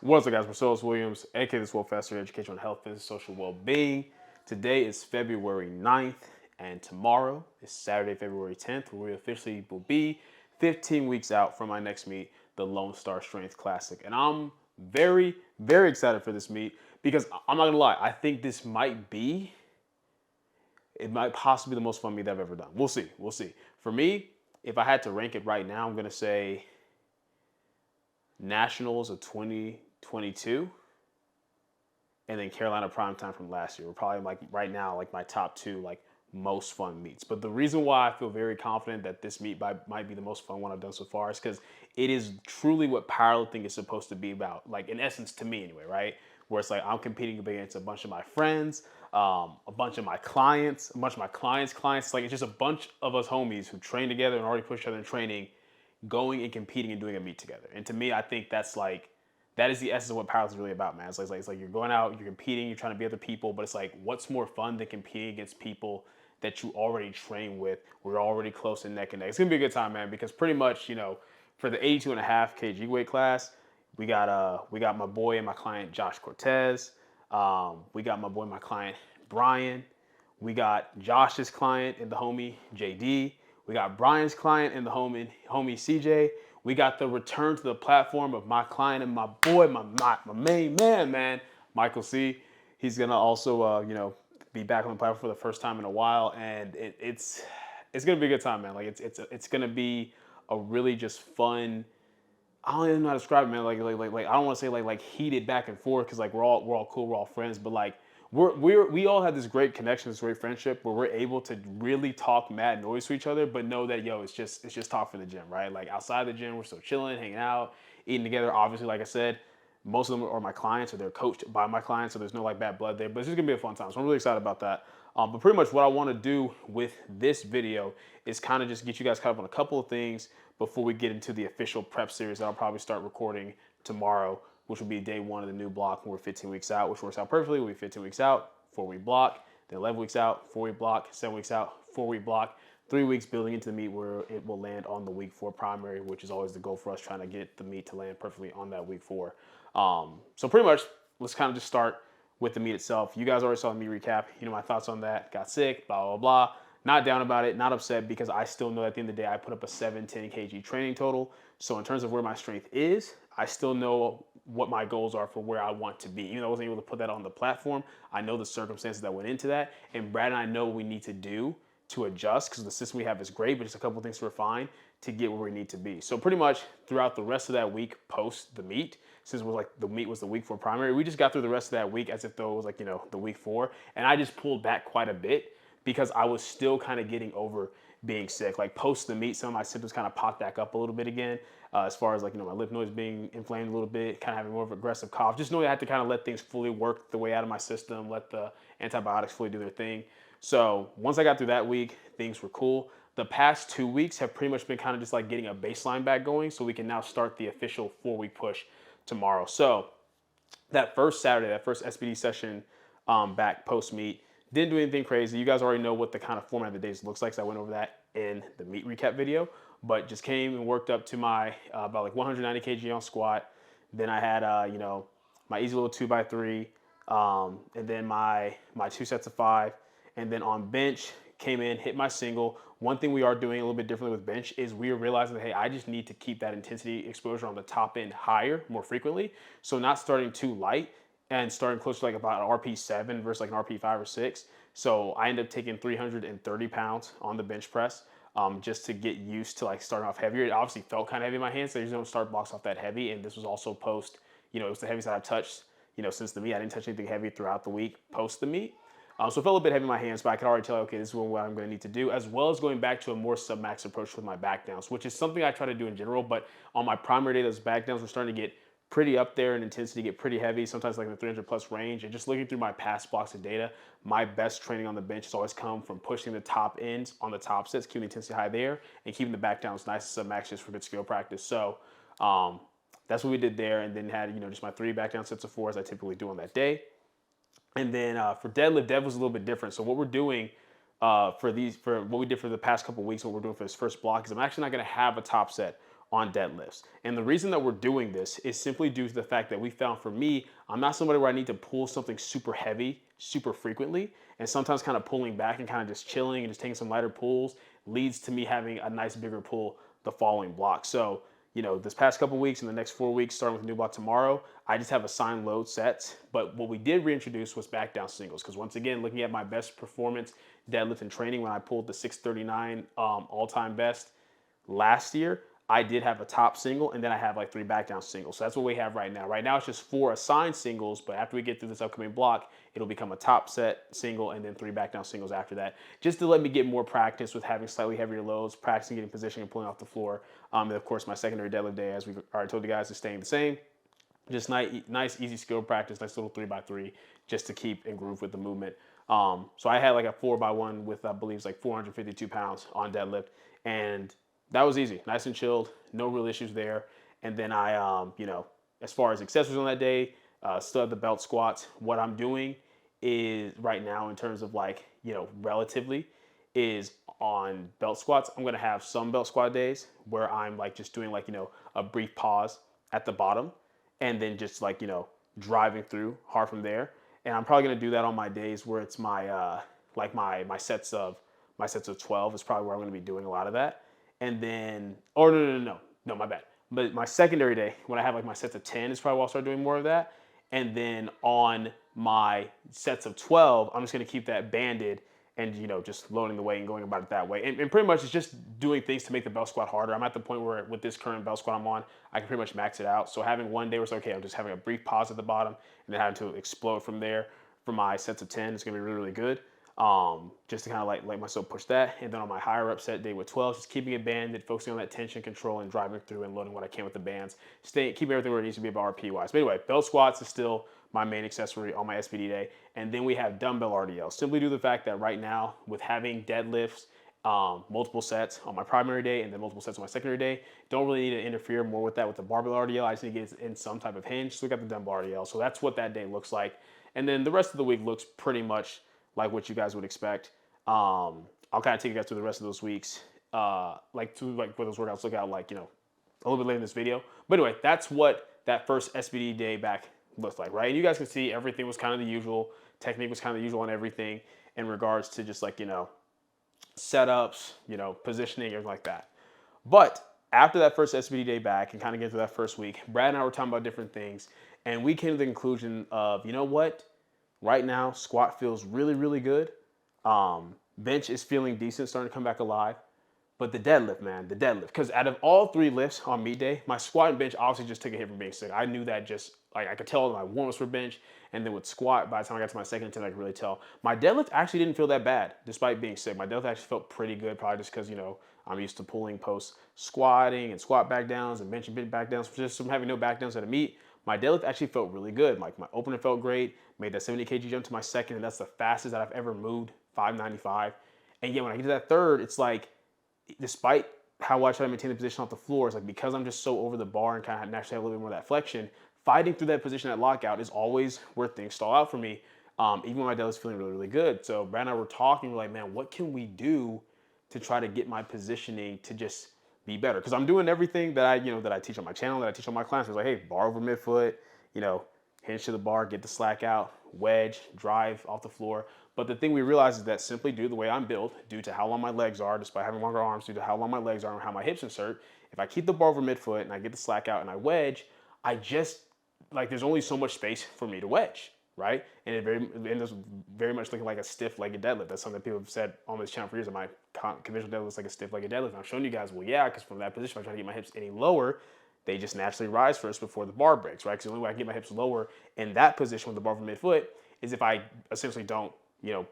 What's up, guys? Marcellus Williams, aka TheSwolefessor, Education on Health, Fitness, Social Well-Being. Today is February 9th, and tomorrow is Saturday, February 10th, where we officially will be 15 weeks out from my next meet, the Lone Star Strength Classic. And I'm very, very excited for this meet because I'm not gonna lie, I think this might possibly be the most fun meet I've ever done. We'll see. We'll see. For me, if I had to rank it right now, I'm gonna say Nationals of 2022, and then Carolina Primetime from last year. We're probably like right now like my top two like most fun meets. But the reason why I feel very confident that this meet might be the most fun one I've done so far is because it is truly what powerlifting is supposed to be about. Like in essence, to me anyway, right? Where it's like I'm competing against a bunch of my friends, a bunch of my clients, a bunch of my clients. Like it's just a bunch of us homies who train together and already push each other in training, going and competing and doing a meet together. And to me, I think that is the essence of what powerlifting is really about, man. It's like you're going out, you're competing, you're trying to be other people, but it's like what's more fun than competing against people that you already train with? We're already close to neck and neck. It's gonna be a good time, man, because pretty much, for the 82.5 kg weight class, we got my boy and my client Josh Cortez. We got my boy and my client Brian. We got Josh's client and the homie JD. We got Brian's client and the homie CJ. We got the return to the platform of my client and my boy, my main man, Michael C. He's gonna also, be back on the platform for the first time in a while, and it's gonna be a good time, man. Like it's gonna be a really just fun. I don't even know how to describe it, man. Like I don't want to say like heated back and forth because like we're all cool, we're all friends, but like we all have this great connection, this great friendship where we're able to really talk mad noise to each other, but know that it's just talk for the gym, right? Like outside the gym, we're still chilling, hanging out, eating together. Obviously, like I said, most of them are my clients or they're coached by my clients, so there's no like bad blood there. But it's just gonna be a fun time, so I'm really excited about that. But pretty much what I want to do with this video is kind of just get you guys caught up on a couple of things before we get into the official prep series that I'll probably start recording tomorrow, which will be day one of the new block when we're 15 weeks out, which works out perfectly. We'll be 15 weeks out, 4-week block, then 11 weeks out, 4-week block, 7 weeks out, 4-week block, 3 weeks building into the meet where it will land on the week 4 primary, which is always the goal for us, trying to get the meet to land perfectly on that week 4. So pretty much, let's kind of just start with the meet itself. You guys already saw the meet recap. You know my thoughts on that. Got sick, blah, blah, blah. Not down about it, not upset, because I still know at the end of the day, I put up a 710 kg training total. So in terms of where my strength is, I still know what my goals are for where I want to be. Even though I wasn't able to put that on the platform, I know the circumstances that went into that. And Brad and I know what we need to do to adjust, because the system we have is great, but just a couple of things to refine to get where we need to be. So pretty much throughout the rest of that week post the meet, since it was like the meet was the week 4 primary, we just got through the rest of that week as if though it was like, the week 4. And I just pulled back quite a bit because I was still kind of getting over being sick. Like post the meet, some of my symptoms kind of popped back up a little bit again, as far as like, my lymph nodes being inflamed a little bit, kind of having more of an aggressive cough. Just knowing I had to kind of let things fully work the way out of my system, let the antibiotics fully do their thing. So once I got through that week, things were cool. The past 2 weeks have pretty much been kind of just like getting a baseline back going, so we can now start the official 4-week push tomorrow. So that first Saturday, that first SBD session back post meet, didn't do anything crazy. You guys already know what the kind of format of the days looks like, so I went over that in the meet recap video. But just came and worked up to my about like 190 kg on squat. Then I had my easy little 2x3, and then my 2 sets of 5, and then on bench came in, hit my single. One thing we are doing a little bit differently with bench is we are realizing that, hey, I just need to keep that intensity exposure on the top end higher more frequently. So not starting too light and starting close to like about an RP7 versus like an RP5 or 6. So I ended up taking 330 pounds on the bench press, just to get used to like starting off heavier. It obviously felt kind of heavy in my hands, so I usually don't start blocks off that heavy. And this was also post, it was the heaviest I've touched, since the meet. I didn't touch anything heavy throughout the week post the meet. So it felt a bit heavy in my hands, but I could already tell, okay, this is what I'm going to need to do, as well as going back to a more sub-max approach with my back downs, which is something I try to do in general. But on my primary day, those back downs were starting to get pretty up there in intensity, get pretty heavy, sometimes like in the 300 plus range. And just looking through my past blocks of data, my best training on the bench has always come from pushing the top ends on the top sets, keeping the intensity high there, and keeping the back downs nice and sub-max just for good skill practice. So that's what we did there, and then had just my 3 back down sets of 4 as I typically do on that day. And then for deadlift was a little bit different. So what we're doing for what we did for the past couple of weeks, what we're doing for this first block is I'm actually not going to have a top set on deadlifts. And the reason that we're doing this is simply due to the fact that we found, for me, I'm not somebody where I need to pull something super heavy super frequently. And sometimes kind of pulling back and kind of just chilling and just taking some lighter pulls leads to me having a nice bigger pull the following block. So, this past couple weeks and the next 4 weeks, starting with a new block tomorrow, I just have assigned load sets. But what we did reintroduce was back down singles. Because once again, looking at my best performance deadlift and training, when I pulled the 639 all-time best last year, I did have a top single, and then I have like 3 back down singles. So that's what we have right now. Right now it's just 4 assigned singles, but after we get through this upcoming block, it'll become a top set single and then 3 back down singles after that, just to let me get more practice with having slightly heavier loads, practicing getting position and pulling off the floor. And of course, my secondary deadlift day, as we've already told you guys, is staying the same. Just nice, easy skill practice, nice little 3x3, just to keep and groove with the movement. So I had like a 4x1 with, I believe, like 452 pounds on deadlift, and that was easy, nice and chilled, no real issues there. And then I, as far as accessories on that day, still have the belt squats. What I'm doing is right now, in terms of like, relatively, is on belt squats. I'm gonna have some belt squat days where I'm like just doing like, a brief pause at the bottom, and then just like, driving through hard from there. And I'm probably gonna do that on my days where it's my like my sets of 12 is probably where I'm gonna be doing a lot of that. And then, or no, my bad. But my secondary day, when I have like my sets of 10, is probably where I'll start doing more of that. And then on my sets of 12, I'm just gonna keep that banded and, just loading the weight and going about it that way. And pretty much it's just doing things to make the belt squat harder. I'm at the point where with this current belt squat I'm on, I can pretty much max it out. So having one day where it's okay, I'm just having a brief pause at the bottom and then having to explode from there for my sets of 10, it's gonna be really, really good. Just to kind of like let myself push that. And then on my higher up set day with 12, just keeping it banded, focusing on that tension control and driving through and loading what I can with the bands. Keep everything where it needs to be about RP wise. But anyway, belt squats is still my main accessory on my SBD day. And then we have dumbbell RDL. Simply due to the fact that right now, with having deadlifts, multiple sets on my primary day and then multiple sets on my secondary day, don't really need to interfere more with that with the barbell RDL. I just need to get in some type of hinge. So we got the dumbbell RDL. So that's what that day looks like. And then the rest of the week looks pretty much like what you guys would expect. I'll kind of take you guys through the rest of those weeks, like what those workouts look out like, a little bit later in this video. But anyway, that's what that first SBD day back looks like, right? And you guys can see everything was kind of the usual. Technique was kind of the usual on everything in regards to just like, setups, positioning, everything like that. But after that first SBD day back and kind of get to that first week, Brad and I were talking about different things, and we came to the conclusion of, what? Right now, squat feels really, really good. Bench is feeling decent, starting to come back alive. But the deadlift, man, the deadlift. Because out of all 3 lifts on meet day, my squat and bench obviously just took a hit from being sick. I knew that just, like, I could tell my warm-ups for bench. And then with squat, by the time I got to my second attempt, I could really tell. My deadlift actually didn't feel that bad, despite being sick. My deadlift actually felt pretty good, probably just because, I'm used to pulling post squatting and squat back downs and bench and bench back downs. Just from having no back downs at a meet, my deadlift actually felt really good. Like my opener felt great, made that 70 kg jump to my second, and that's the fastest that I've ever moved, 595. And yet when I get to that third, it's like, despite how I try to maintain the position off the floor, it's like because I'm just so over the bar and kind of naturally have a little bit more of that flexion, fighting through that position at lockout is always where things stall out for me, even when my deadlift's feeling really, really good. So Brad and I were talking, we're like, man, what can we do to try to get my positioning to just be better? Because I'm doing everything that I teach on my channel, that I teach on my clients. It's like, hey, bar over midfoot, hinge to the bar, get the slack out, wedge, drive off the floor. But the thing we realize is that simply due to the way I'm built, due to how long my legs are, despite having longer arms, due to how long my legs are and how my hips insert, if I keep the bar over midfoot and I get the slack out and I wedge, I just, there's only so much space for me to wedge, right? And it ends up very much looking like a stiff-legged deadlift. That's something that people have said on this channel for years, that my conventional deadlift looks like a stiff-legged deadlift. And I'm showing you guys, well, yeah, because from that position, if I try to get my hips any lower, they just naturally rise first before the bar breaks, right? Because the only way I can get my hips lower in that position with the bar over midfoot is if I essentially don't,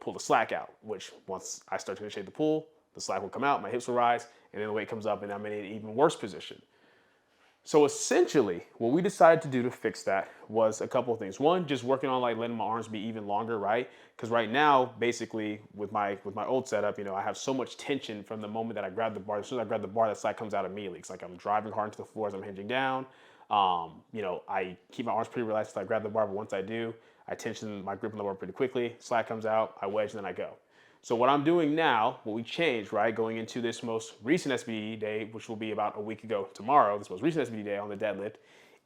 pull the slack out, which once I start to initiate the pull, the slack will come out, my hips will rise, and then the weight comes up, and I'm in an even worse position. So essentially, what we decided to do to fix that was a couple of things. One, just working on letting my arms be even longer, right? Because right now, basically, with my old setup, I have so much tension from the moment that I grab the bar. As soon as I grab the bar, that slack comes out immediately. It's like I'm driving hard into the floor as I'm hinging down. I keep my arms pretty relaxed until I grab the bar, but once I do, I tension my grip on the bar pretty quickly. Slack comes out, I wedge, and then I go. So what I'm doing now, what we changed, right, going into this most recent SBD day, which will be about a week ago tomorrow, this most recent SBD day on the deadlift,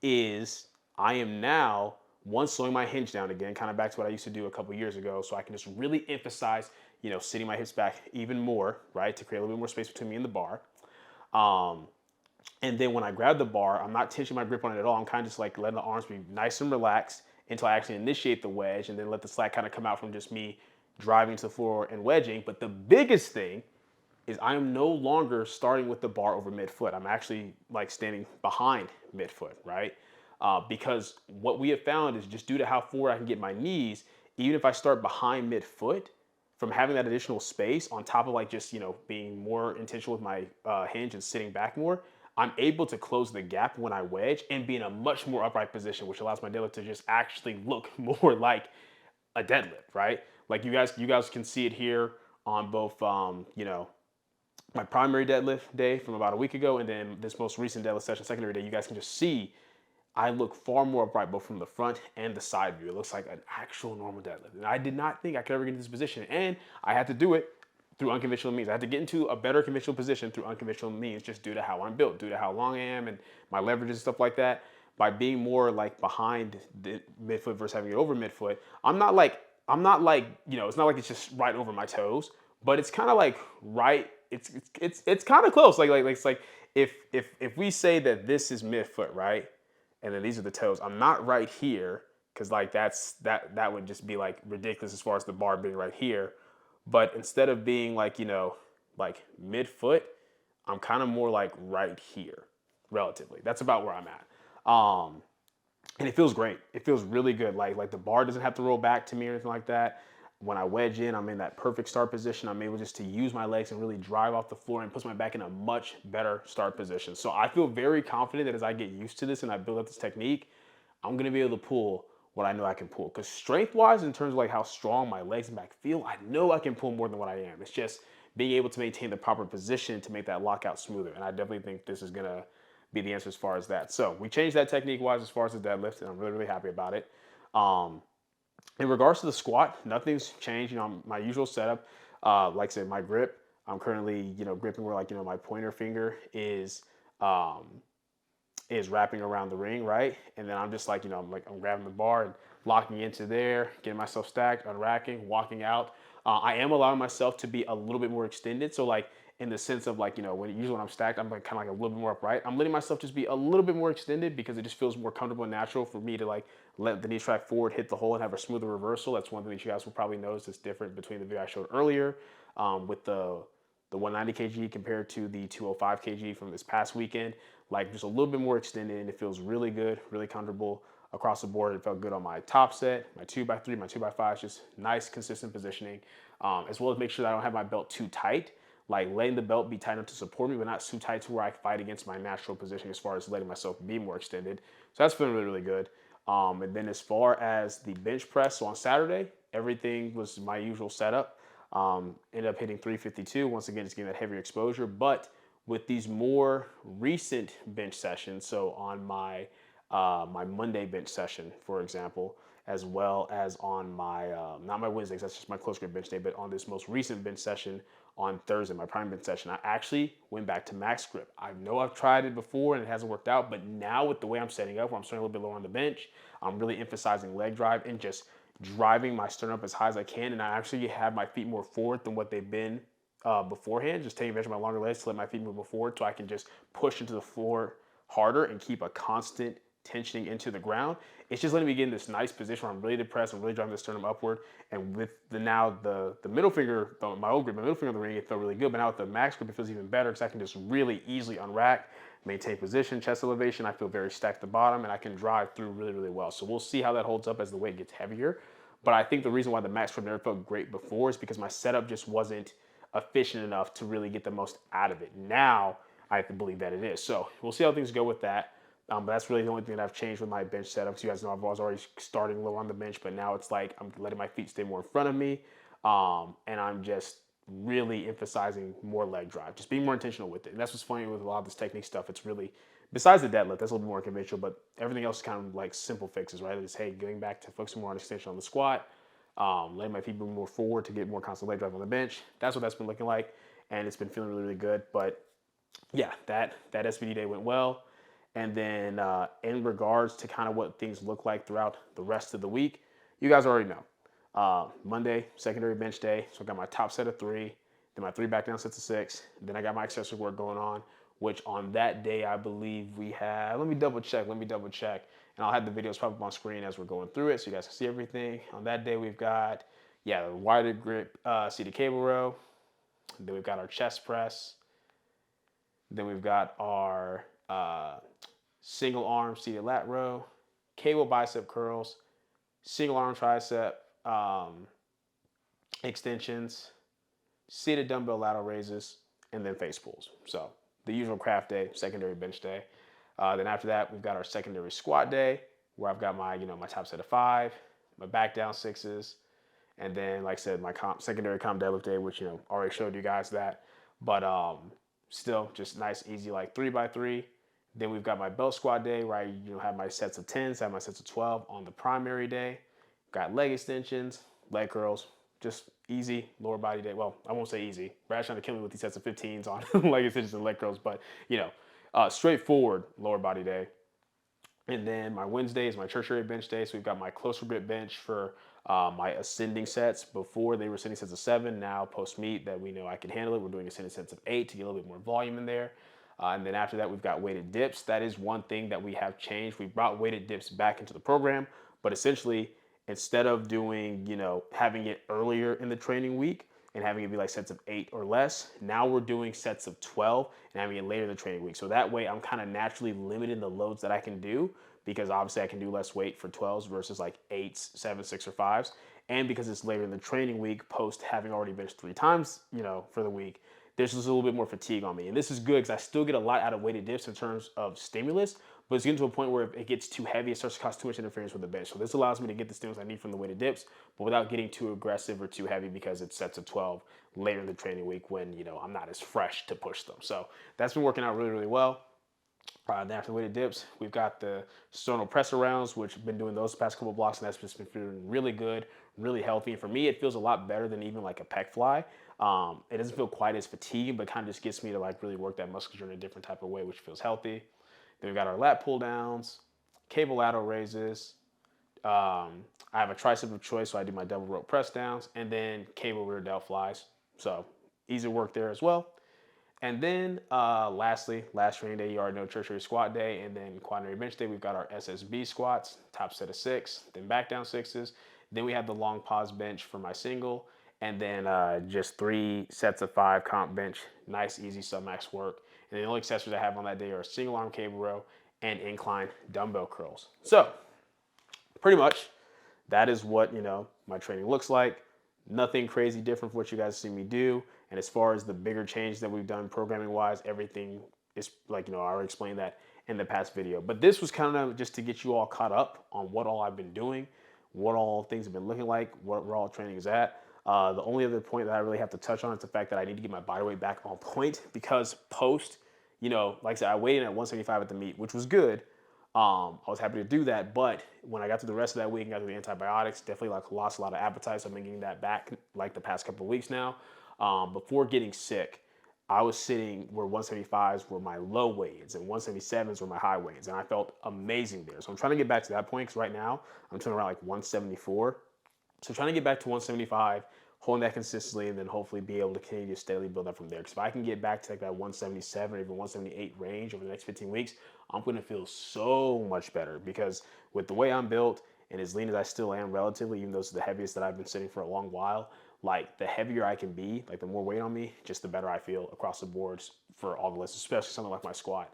is I am now, one, slowing my hinge down again, kind of back to what I used to do a couple years ago, so I can just really emphasize, sitting my hips back even more, right, to create a little bit more space between me and the bar. And then when I grab the bar, I'm not tensioning my grip on it at all. I'm kind of just like letting the arms be nice and relaxed until I actually initiate the wedge, and then let the slack kind of come out from just me driving to the floor and wedging. But the biggest thing is I am no longer starting with the bar over midfoot. I'm actually like standing behind midfoot, right? Because what we have found is just due to how forward I can get my knees, even if I start behind midfoot, from having that additional space on top of like just, being more intentional with my hinge and sitting back more, I'm able to close the gap when I wedge and be in a much more upright position, which allows my deadlift to just actually look more like a deadlift, right? Like you guys can see it here on both, my primary deadlift day from about a week ago, and then this most recent deadlift session, secondary day. You guys can just see I look far more upright both from the front and the side view. It looks like an actual normal deadlift. And I did not think I could ever get into this position. And I had to do it through unconventional means. I had to get into a better conventional position through unconventional means just due to how I'm built, due to how long I am and my leverage and stuff like that. By being more like behind the midfoot versus having it over midfoot, I'm not like, it's not like it's just right over my toes, but it's kind of like right. It's kind of close. Like it's like if we say that this is midfoot, right? And then these are the toes. I'm not right here because like that would just be like ridiculous as far as the bar being right here. But instead of being like, like midfoot, I'm kind of more like right here relatively. That's about where I'm at. And it feels great. It feels really good. Like the bar doesn't have to roll back to me or anything like that. When I wedge in, I'm in that perfect start position. I'm able just to use my legs and really drive off the floor and puts my back in a much better start position. So I feel very confident that as I get used to this and I build up this technique, I'm gonna be able to pull what I know I can pull. Because strength-wise, in terms of like how strong my legs and back feel, I know I can pull more than what I am. It's just being able to maintain the proper position to make that lockout smoother. And I definitely think this is gonna be the answer as far as that. So we changed that technique-wise as far as the deadlift, and I'm really, really happy about it. In regards to the squat, nothing's changed. My usual setup, like I said, my grip, I'm currently, gripping where like, my pointer finger is wrapping around the ring, right? And then I'm just like, I'm grabbing the bar and locking into there, getting myself stacked, unracking, walking out. I am allowing myself to be a little bit more extended. So like in the sense of like, when I'm stacked, I'm like kind of like a little bit more upright. I'm letting myself just be a little bit more extended because it just feels more comfortable and natural for me to like let the knees track forward, hit the hole, and have a smoother reversal. That's one thing that you guys will probably notice is different between the video I showed earlier with the 190 kg compared to the 205 kg from this past weekend. Like just a little bit more extended, and it feels really good, really comfortable across the board. It felt good on my top set, my 2x3, my 2x5, just nice, consistent positioning, as well as make sure that I don't have my belt too tight, like letting the belt be tight enough to support me, but not too tight to where I fight against my natural position as far as letting myself be more extended. So that's feeling really, really good. And then as far as the bench press, so on Saturday, everything was my usual setup. Ended up hitting 352. Once again, just getting that heavier exposure. But with these more recent bench sessions, so on my my Monday bench session, for example, as well as on my, not my Wednesdays, that's just my close grip bench day, but on this most recent bench session on Thursday, my prime bench session, I actually went back to max grip. I know I've tried it before and it hasn't worked out, but now with the way I'm setting up, where I'm starting a little bit lower on the bench, I'm really emphasizing leg drive and just driving my sternum up as high as I can. And I actually have my feet more forward than what they've been beforehand, just taking advantage of my longer legs to let my feet move more forward so I can just push into the floor harder and keep a constant tensioning into the ground. It's just letting me get in this nice position where I'm really depressed, I'm really driving the sternum upward. And with the middle finger, my old grip, my middle finger on the ring, it felt really good. But now with the max grip, it feels even better because I can just really easily unrack, maintain position, chest elevation. I feel very stacked at the bottom, and I can drive through really, really well. So we'll see how that holds up as the weight gets heavier. But I think the reason why the max grip never felt great before is because my setup just wasn't efficient enough to really get the most out of it. Now I have to believe that it is. So we'll see how things go with that. But that's really the only thing that I've changed with my bench setup. So you guys know I was already starting low on the bench, but now it's like I'm letting my feet stay more in front of me. And I'm just really emphasizing more leg drive, just being more intentional with it. And that's what's funny with a lot of this technique stuff. It's really, besides the deadlift, that's a little bit more conventional, but everything else is kind of like simple fixes, right? It's, hey, getting back to focusing more on extension on the squat, letting my feet move more forward to get more constant leg drive on the bench. That's what that's been looking like, and it's been feeling really, really good. But yeah, that SBD day went well. And then in regards to kind of what things look like throughout the rest of the week, you guys already know. Monday, secondary bench day. So I got my top set of 3, then my 3 back down sets of 6. Then I got my accessory work going on, which on that day, I believe we have, let me double check. And I'll have the videos pop up on screen as we're going through it so you guys can see everything. On that day, we've got, yeah, the wider grip seated cable row. Then we've got our chest press. Then we've got our single arm seated lat row, cable bicep curls, single arm tricep extensions, seated dumbbell lateral raises, and then face pulls. So the usual craft day, secondary bench day. Then after that, we've got our secondary squat day, where I've got my, my top set of 5, my back down 6s, and then, like I said, my secondary comp deadlift day, which, already showed you guys that. But still just nice, easy, like 3x3. Then we've got my belt squat day, where I have my sets of 10s, have my sets of 12 on the primary day. Got leg extensions, leg curls, just easy lower body day. Well, I won't say easy. Brad's trying to kill me with these sets of 15s on leg extensions and leg curls, but straightforward lower body day. And then my Wednesday is my tertiary bench day. So we've got my closer grip bench for my ascending sets. Before they were ascending sets of 7. Now post meet that we know I can handle it, we're doing ascending sets of 8 to get a little bit more volume in there. And then after that, we've got weighted dips. That is one thing that we have changed. We brought weighted dips back into the program, but essentially, instead of doing, having it earlier in the training week and having it be like sets of 8 or less, now we're doing sets of 12 and having it later in the training week. So that way I'm kind of naturally limiting the loads that I can do, because obviously I can do less weight for 12s versus like 8s, 7s, 6, or 5s. And because it's later in the training week, post having already benched 3 times, for the week, there's just a little bit more fatigue on me. And this is good because I still get a lot out of weighted dips in terms of stimulus, but it's getting to a point where if it gets too heavy, it starts to cause too much interference with the bench. So this allows me to get the stimulus I need from the weighted dips, but without getting too aggressive or too heavy, because it's sets of 12 later in the training week when, I'm not as fresh to push them. So that's been working out really, really well. Then after the weighted dips, we've got the sternal presser rounds, which I've been doing those past couple of blocks, and that's just been feeling really good, really healthy. And for me, it feels a lot better than even like a pec fly. It doesn't feel quite as fatiguing, but kind of just gets me to like really work that musculature in a different type of way, which feels healthy. Then we've got our lat pull downs, cable lateral raises. I have a tricep of choice, so I do my double rope press downs, and then cable rear delt flies. So easy work there as well. And then lastly, last training day, you already know tertiary squat day, and then quaternary bench day, we've got our SSB squats, top set of 6, then back down 6s. Then we have the long pause bench for my single, and then just 3 sets of 5 comp bench, nice, easy submax work. And the only accessories I have on that day are single arm cable row and incline dumbbell curls. So pretty much that is what, my training looks like. Nothing crazy different from what you guys see me do. And as far as the bigger change that we've done programming wise, everything is like, I already explained that in the past video. But this was kind of just to get you all caught up on what all I've been doing, what all things have been looking like, where all training is at. The only other point that I really have to touch on is the fact that I need to get my body weight back on point, because post, like I said, I weighed in at 175 at the meet, which was good. I was happy to do that, but when I got to the rest of that week and got to the antibiotics, definitely lost a lot of appetite. So I've been getting that back like the past couple of weeks now. Before getting sick, I was sitting where 175s were my low weigh-ins and 177s were my high weigh-ins, and I felt amazing there. So I'm trying to get back to that point, because right now I'm sitting around like 174. So trying to get back to 175, holding that consistently, and then hopefully be able to continue to steadily build up from there. Because if I can get back to like that 177 or even 178 range over the next 15 weeks, I'm going to feel so much better. Because with the way I'm built and as lean as I still am relatively, even though it's the heaviest that I've been sitting for a long while, like the heavier I can be, like the more weight on me, just the better I feel across the boards for all the lists, especially something like my squat.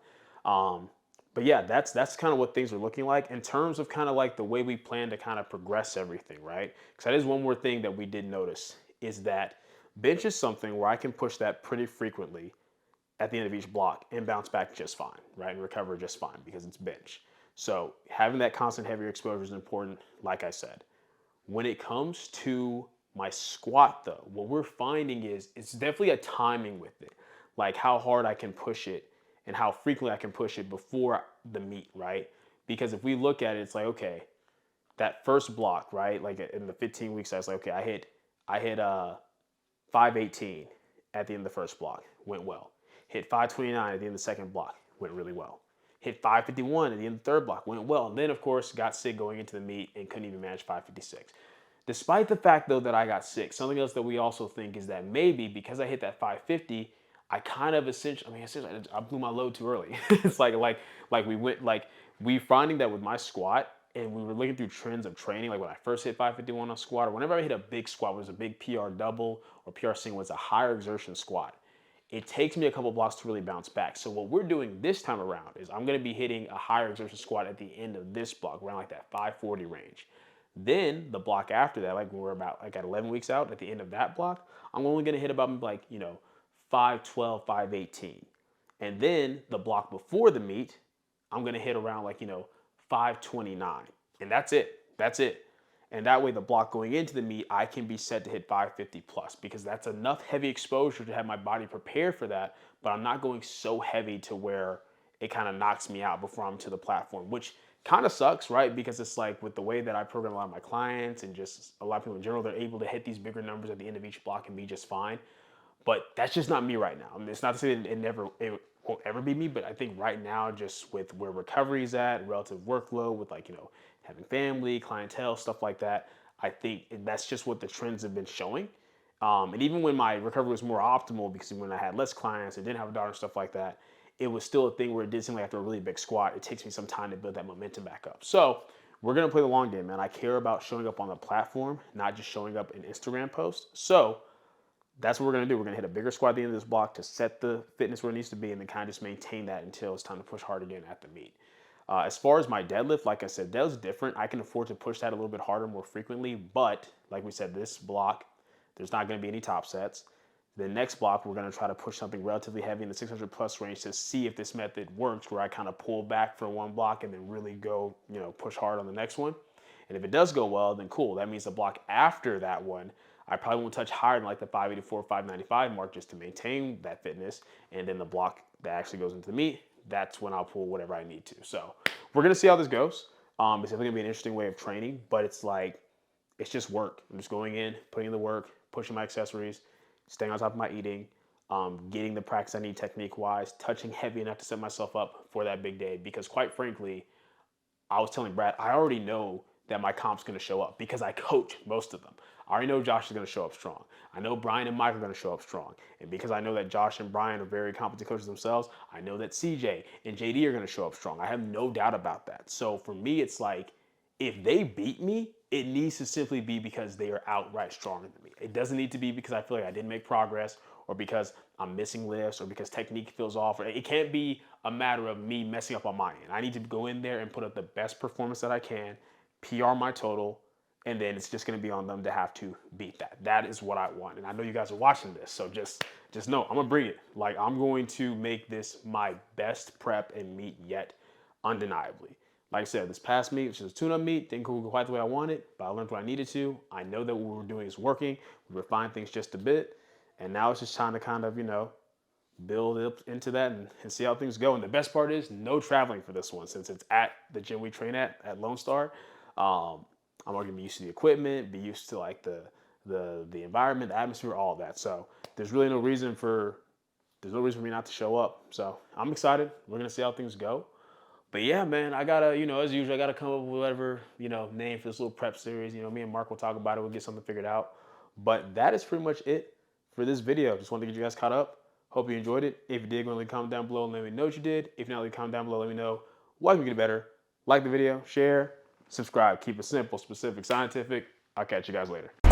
But yeah, that's kind of what things are looking like in terms of kind of like the way we plan to kind of progress everything, right? Because that is one more thing that we did notice, is that bench is something where I can push that pretty frequently at the end of each block and bounce back just fine, right? And recover just fine because it's bench. So having that constant heavier exposure is important, like I said. When it comes to my squat though, what we're finding is it's definitely a timing with it, like how hard I can push it and how frequently I can push it before the meet, right? Because if we look at it, it's like, okay, that first block, right? Like in the 15 weeks, I was like, okay, I hit 518 at the end of the first block, went well. Hit 529 at the end of the second block, went really well. Hit 551 at the end of the third block, went well. And then, of course, got sick going into the meet and couldn't even manage 556. Despite the fact, though, that I got sick, something else that we also think is that maybe because I hit that 550, I kind of essentially I blew my load too early. It's like we finding that with my squat, and we were looking through trends of training, like when I first hit 551 on squat, or whenever I hit a big squat, whether it was a big PR double or PR single, it's a higher exertion squat. It takes me a couple blocks to really bounce back. So what we're doing this time around is I'm gonna be hitting a higher exertion squat at the end of this block, around like that 540 range. Then the block after that, like when we're about like at 11 weeks out, at the end of that block, I'm only gonna hit about like, 512, 518. And then the block before the meet, I'm gonna hit around like, 529. And that's it. That's it. And that way the block going into the meet, I can be set to hit 550 plus, because that's enough heavy exposure to have my body prepared for that, but I'm not going so heavy to where it kind of knocks me out before I'm to the platform, which kind of sucks, right? Because it's like with the way that I program a lot of my clients and just a lot of people in general, they're able to hit these bigger numbers at the end of each block and be just fine. But that's just not me right now. I mean, it's not to say that it won't ever be me, but I think right now, just with where recovery is at, relative workload, with like, having family, clientele, stuff like that, I think that's just what the trends have been showing. And even when my recovery was more optimal, because when I had less clients and didn't have a daughter and stuff like that, it was still a thing where it did seem like after a really big squat, it takes me some time to build that momentum back up. So we're gonna play the long game, man. I care about showing up on the platform, not just showing up in Instagram posts. So that's what we're gonna do. We're gonna hit a bigger squat at the end of this block to set the fitness where it needs to be, and then kind of just maintain that until it's time to push hard again at the meet. As far as my deadlift, like I said, deadlift's different. I can afford to push that a little bit harder, more frequently, but like we said, this block, there's not gonna be any top sets. The next block, we're gonna try to push something relatively heavy in the 600 plus range to see if this method works, where I kind of pull back for one block and then really go, push hard on the next one. And if it does go well, then cool. That means the block after that one, I probably won't touch higher than like the 584, 595 mark, just to maintain that fitness. And then the block that actually goes into the meet, that's when I'll pull whatever I need to. So we're gonna see how this goes. It's definitely gonna be an interesting way of training, but it's just work. I'm just going in, putting in the work, pushing my accessories, staying on top of my eating, getting the practice I need technique-wise, touching heavy enough to set myself up for that big day. Because quite frankly, I was telling Brad, I already know that my comp's going to show up because I coach most of them. I already know Josh is going to show up strong. I know Brian and Mike are going to show up strong. And because I know that Josh and Brian are very competent coaches themselves, I know that CJ and JD are going to show up strong. I have no doubt about that. So for me, it's like, if they beat me, it needs to simply be because they are outright stronger than me. It doesn't need to be because I feel like I didn't make progress, or because I'm missing lifts, or because technique feels off. It can't be a matter of me messing up on my end. I need to go in there and put up the best performance that I can, PR my total, and then it's just going to be on them to have to beat that. That is what I want. And I know you guys are watching this, so just know I'm going to bring it. Like, I'm going to make this my best prep and meet yet, undeniably. Like I said, this past meet, which is a tune-up meet, didn't go quite the way I wanted, but I learned what I needed to. I know that what we're doing is working. We refined things just a bit, and now it's just time to kind of, build up into that and see how things go. And the best part is no traveling for this one, since it's at the gym we train at Lone Star. I'm already gonna be used to the equipment, be used to like the environment, the atmosphere, all of that. So there's really no reason for me not to show up. So I'm excited. We're gonna see how things go. But yeah, man, I gotta, as usual, I gotta come up with whatever, name for this little prep series. Me and Mark will talk about it. We'll get something figured out. But that is pretty much it for this video. Just wanted to get you guys caught up. Hope you enjoyed it. If you did, go and leave a comment down below and let me know what you did. If not, leave a comment down below. Let me know why we can get better. Like the video, share, subscribe. Keep it simple, specific, scientific. I'll catch you guys later.